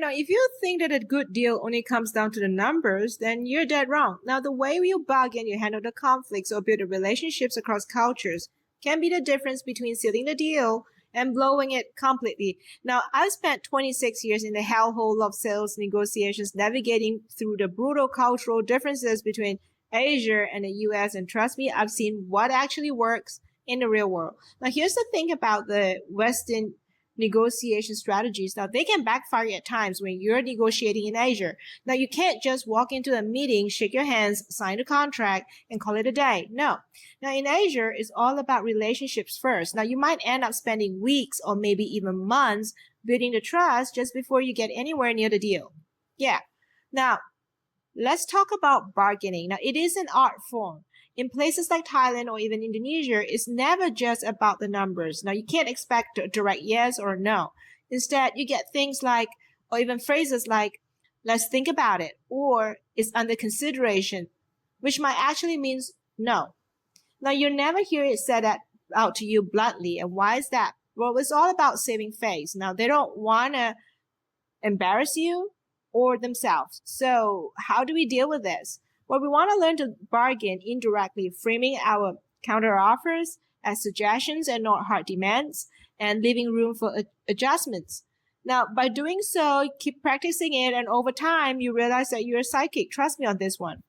Now, if you think that a good deal only comes down to the numbers, then you're dead wrong. Now, the way you bargain, you handle the conflicts or build the relationships across cultures can be the difference between sealing the deal and blowing it completely. Now, I've spent 26 years in the hellhole of sales negotiations, navigating through the brutal cultural differences between Asia and the US, and trust me, I've seen what actually works in the real world. Now, here's the thing about the Western negotiation strategies. Now, they can backfire at times when you're negotiating in Asia. Now, you can't just walk into a meeting, shake your hands, sign a contract, and call it a day. No. Now, in Asia, it's all about relationships first. Now, you might end up spending weeks or maybe even months building the trust just before you get anywhere near the deal. Yeah. Now, let's talk about bargaining. Now, it is an art form. In places like Thailand or even Indonesia, it's never just about the numbers. Now, you can't expect a direct yes or no. Instead, you get things like, or even phrases like, let's think about it, or it's under consideration, which might actually means no. Now, you'll never hear it said out to you bluntly. And why is that? Well, it's all about saving face. Now, they don't want to embarrass you or themselves. So how do we deal with this? Well, we want to learn to bargain indirectly, framing our counteroffers as suggestions and not hard demands, and leaving room for adjustments. Now, by doing so, keep practicing it, and over time, you realize that you're psychic. Trust me on this one.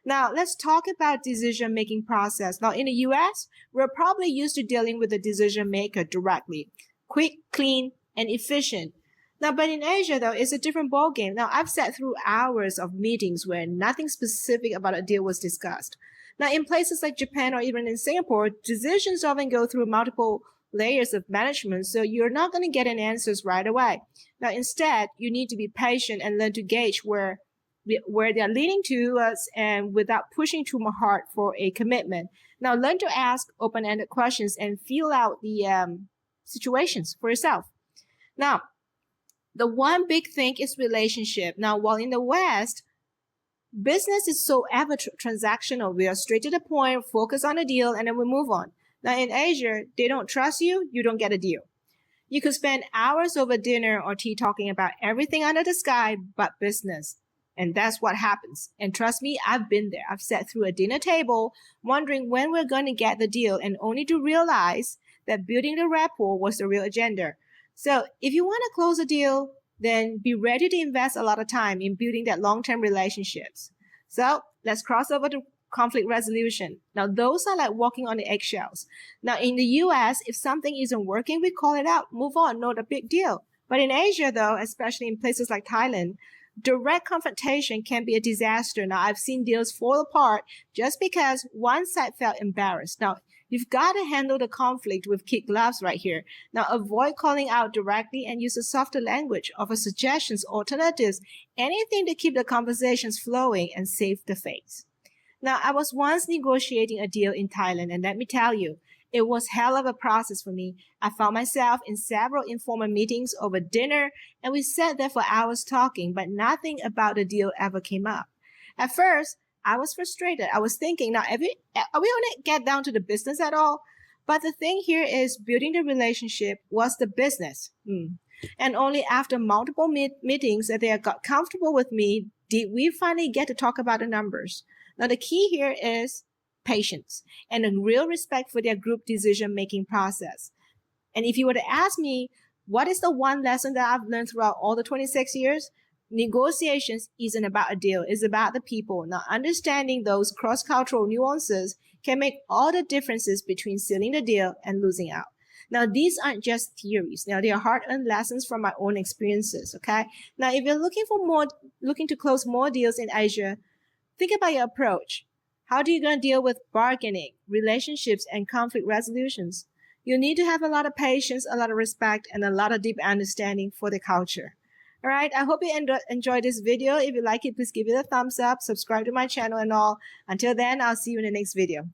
Now, let's talk about decision-making process. Now, in the US, we're probably used to dealing with the decision maker directly. Quick, clean, and efficient. Now, but in Asia, though, it's a different ballgame. Now, I've sat through hours of meetings where nothing specific about a deal was discussed. Now, in places like Japan or even in Singapore, decisions often go through multiple layers of management, so you're not going to get an answers right away. Now, instead, you need to be patient and learn to gauge where they're leading to us and without pushing too hard for a commitment. Now, learn to ask open-ended questions and feel out the situations for yourself. Now, the one big thing is relationship. Now, while in the West, business is so ever transactional. We are straight to the point, focus on a deal, and then we move on. Now, in Asia, they don't trust you, you don't get a deal. You could spend hours over dinner or tea talking about everything under the sky but business. And that's what happens. And trust me, I've been there. I've sat through a dinner table wondering when we're going to get the deal, and only to realize that building the rapport was the real agenda. So if you want to close a deal, then be ready to invest a lot of time in building that long-term relationships. So let's cross over to conflict resolution. Now, those are like walking on the eggshells. Now, in the US, if something isn't working, we call it out, move on, not a big deal. But in Asia, though, especially in places like Thailand, direct confrontation can be a disaster. Now, I've seen deals fall apart just because one side felt embarrassed. Now, you've got to handle the conflict with kid gloves right here. Now, avoid calling out directly and use a softer language, offer suggestions, alternatives, anything to keep the conversations flowing and save the face. Now, I was once negotiating a deal in Thailand, and let me tell you, it was hell of a process for me. I found myself in several informal meetings over dinner, and we sat there for hours talking, but nothing about the deal ever came up. At first, I was frustrated. I was thinking, now, are we going to get down to the business at all? But the thing here is building the relationship was the business. And only after multiple meetings that they got comfortable with me, did we finally get to talk about the numbers. Now, the key here is patience and a real respect for their group decision-making process. And if you were to ask me, what is the one lesson that I've learned throughout all the 26 years? Negotiations isn't about a deal, it's about the people. Now, understanding those cross-cultural nuances can make all the differences between sealing the deal and losing out. Now, these aren't just theories. Now, they are hard-earned lessons from my own experiences, okay? Now, if you're looking to close more deals in Asia, think about your approach. How are you going to deal with bargaining, relationships, and conflict resolutions? You need to have a lot of patience, a lot of respect, and a lot of deep understanding for the culture. All right, I hope you enjoyed this video. If you like it, please give it a thumbs up, subscribe to my channel and all. Until then, I'll see you in the next video.